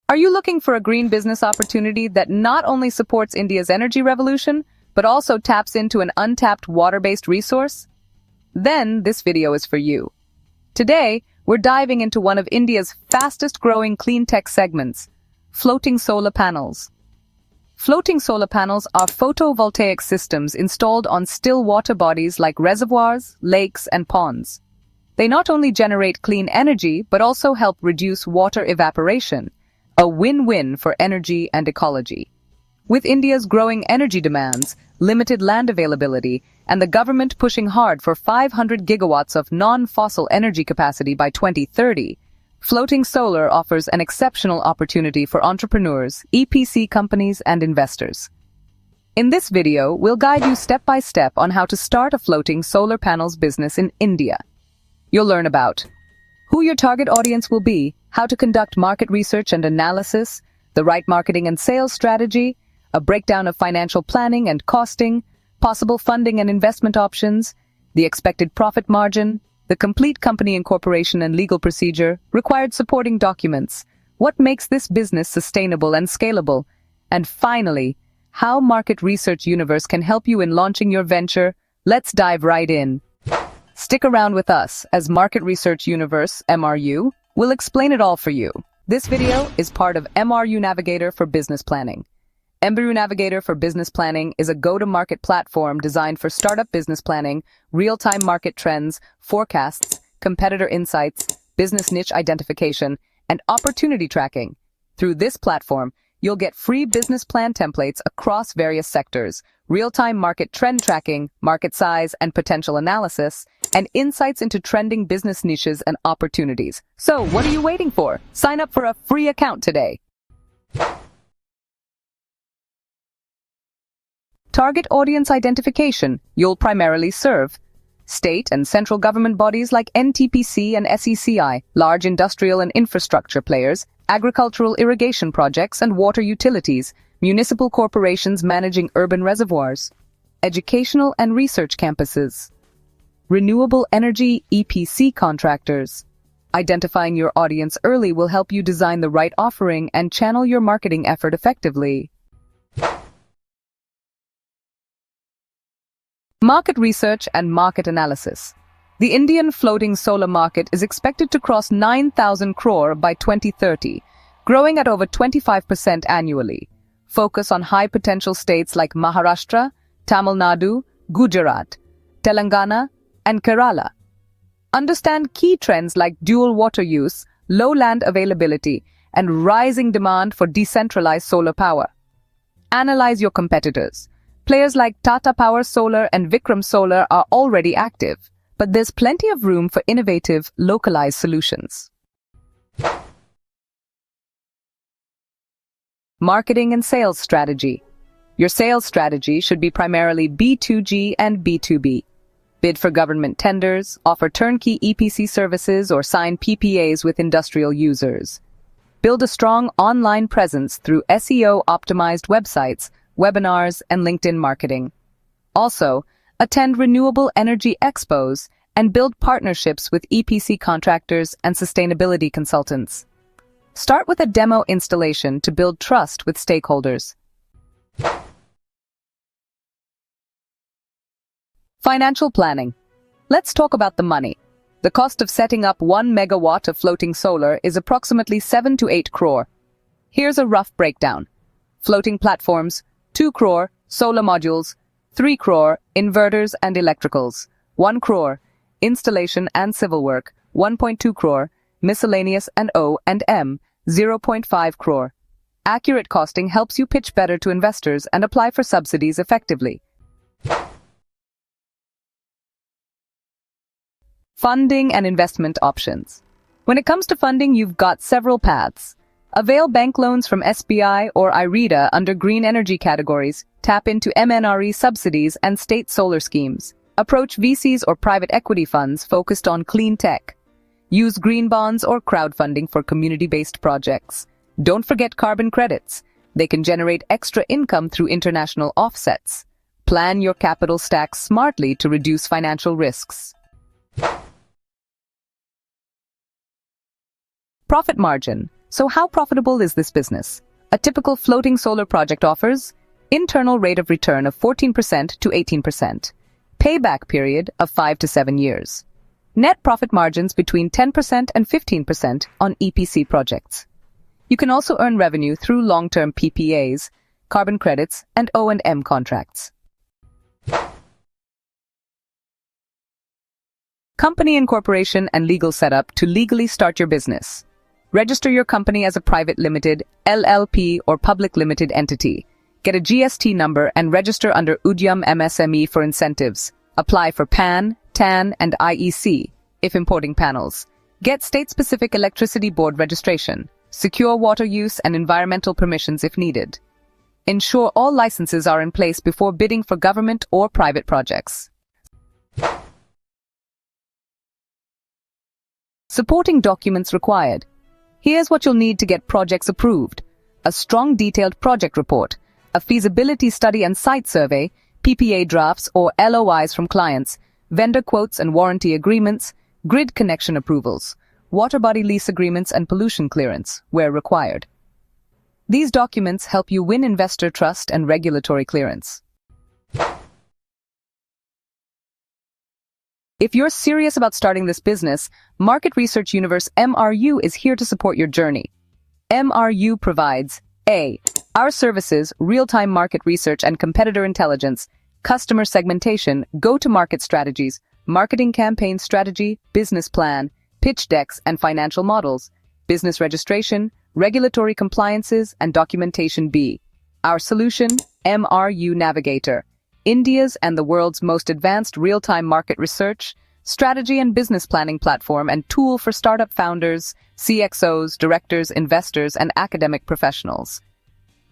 Are you looking for a green business opportunity that not only supports India's energy revolution, but also taps into an untapped water-based resource? Then this video is for you. Today, we're diving into one of India's fastest-growing clean tech segments, floating solar panels. Floating solar panels are photovoltaic systems installed on still water bodies like reservoirs, lakes, and ponds. They not only generate clean energy, but also help reduce water evaporation, a win-win for energy and ecology. With India's growing energy demands, limited land availability, and the government pushing hard for 500 gigawatts of non-fossil energy capacity by 2030, floating solar offers an exceptional opportunity for entrepreneurs, EPC companies, and investors. In this video, we'll guide you step by step on how to start a floating solar panels business in India. You'll learn about who your target audience will be, how to conduct market research and analysis, the right marketing and sales strategy, a breakdown of financial planning and costing, possible funding and investment options, the expected profit margin, the complete company incorporation and legal procedure, required supporting documents, what makes this business sustainable and scalable, and finally, how Market Research Universe can help you in launching your venture. Let's dive right in. Stick around with us, as Market Research Universe, MRU, will explain it all for you. This video is part of MRU Navigator for Business Planning. MRU Navigator for Business Planning is a go-to-market platform designed for startup business planning, real-time market trends, forecasts, competitor insights, business niche identification, and opportunity tracking. Through this platform, you'll get free business plan templates across various sectors, real-time market trend tracking, market size and potential analysis, and insights into trending business niches and opportunities. So, what are you waiting for? Sign up for a free account today. Target audience identification. You'll primarily serve state and central government bodies like NTPC and SECI, large industrial and infrastructure players, agricultural irrigation projects and water utilities, municipal corporations managing urban reservoirs, educational and research campuses, renewable energy EPC contractors. Identifying your audience early will help you design the right offering and channel your marketing effort effectively. Market research and market analysis. The Indian floating solar market is expected to cross 9,000 crore by 2030, growing at over 25% annually. Focus on high-potential states like Maharashtra, Tamil Nadu, Gujarat, Telangana, and Kerala. Understand key trends like dual water use, low land availability, and rising demand for decentralized solar power. Analyze your competitors. Players like Tata Power Solar and Vikram Solar are already active, but there's plenty of room for innovative, localized solutions. Marketing and sales strategy. Your sales strategy should be primarily B2G and B2B. Bid for government tenders, offer turnkey EPC services, or sign PPAs with industrial users. Build a strong online presence through SEO-optimized websites, webinars, and LinkedIn marketing. Also, attend renewable energy expos and build partnerships with EPC contractors and sustainability consultants. Start with a demo installation to build trust with stakeholders. Financial planning. Let's talk about the money. The cost of setting up 1 megawatt of floating solar is approximately 7 to 8 crore. Here's a rough breakdown. Floating platforms, 2 crore, solar modules, 3 crore, inverters and electricals, 1 crore, installation and civil work, 1.2 crore, miscellaneous and O&M, 0.5 crore. Accurate costing helps you pitch better to investors and apply for subsidies effectively. Funding and investment options. When it comes to funding, you've got several paths. Avail bank loans from SBI or IREDA under green energy categories, tap into MNRE subsidies and state solar schemes. Approach VCs or private equity funds focused on clean tech. Use green bonds or crowdfunding for community-based projects. Don't forget carbon credits. They can generate extra income through international offsets. Plan your capital stack smartly to reduce financial risks. Profit margin. So how profitable is this business? A typical floating solar project offers internal rate of return of 14% to 18%, payback period of 5 to 7 years, net profit margins between 10% and 15% on EPC projects. You can also earn revenue through long-term PPAs, carbon credits, and O&M contracts. Company Incorporation and Legal setup to legally start your business. Register your company as a private limited, LLP, or public limited entity. Get a GST number and register under Udyam MSME for incentives. Apply for PAN, TAN, and IEC if importing panels. Get state-specific electricity board registration. Secure water use and environmental permissions if needed. Ensure all licenses are in place before bidding for government or private projects. Supporting documents required. Here's what you'll need to get projects approved: a strong detailed project report, a feasibility study and site survey, PPA drafts or LOIs from clients, vendor quotes and warranty agreements, grid connection approvals, water body lease agreements and pollution clearance, where required. These documents help you win investor trust and regulatory clearance. If you're serious about starting this business, Market Research Universe MRU is here to support your journey. MRU provides A. Our services, real-time market research and competitor intelligence, customer segmentation, go-to-market strategies, marketing campaign strategy, business plan, pitch decks and financial models, business registration, regulatory compliances, and documentation. B. Our solution, MRU Navigator, India's and the world's most advanced real-time market research, strategy and business planning platform and tool for startup founders, CXOs, directors, investors, and academic professionals.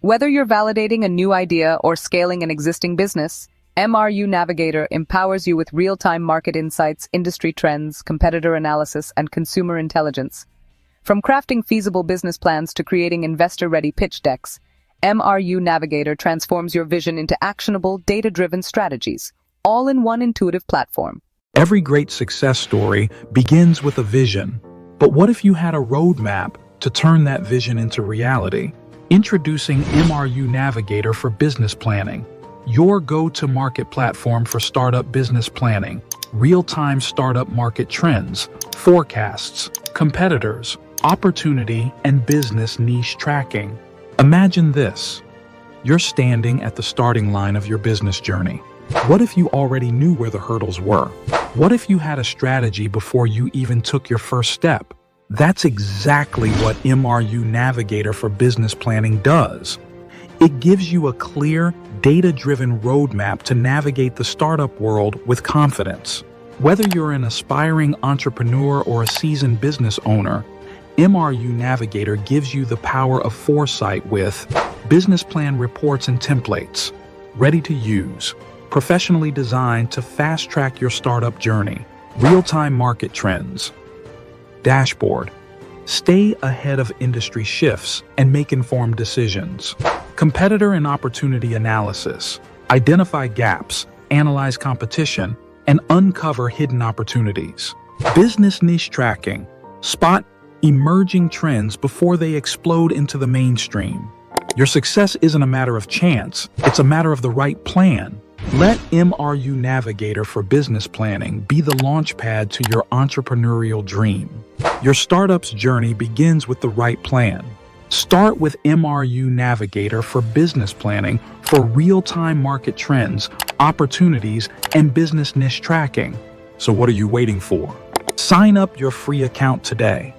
Whether you're validating a new idea or scaling an existing business, MRU Navigator empowers you with real-time market insights, industry trends, competitor analysis, and consumer intelligence. From crafting feasible business plans to creating investor-ready pitch decks, MRU Navigator transforms your vision into actionable, data-driven strategies, all in one intuitive platform. Every great success story begins with a vision. But what if you had a roadmap to turn that vision into reality? Introducing MRU Navigator for Business Planning, your go-to-market platform for startup business planning, real-time startup market trends, forecasts, competitors, opportunity, and business niche tracking. Imagine this. You're standing at the starting line of your business journey. What if you already knew where the hurdles were? What if you had a strategy before you even took your first step? That's exactly what MRU Navigator for Business Planning does. It gives you a clear, data-driven roadmap to navigate the startup world with confidence. Whether you're an aspiring entrepreneur or a seasoned business owner, MRU Navigator gives you the power of foresight with business plan reports and templates, ready to use, professionally designed to fast-track your startup journey, real-time market trends, dashboard, stay ahead of industry shifts and make informed decisions, competitor and opportunity analysis, identify gaps, analyze competition, and uncover hidden opportunities, business niche tracking, spot emerging trends before they explode into the mainstream. Your success isn't a matter of chance, it's a matter of the right plan. Let MRU Navigator for Business Planning be the launchpad to your entrepreneurial dream. Your startup's journey begins with the right plan. Start with MRU Navigator for Business Planning for real-time market trends, opportunities, and business niche tracking. So what are you waiting for? Sign up your free account today.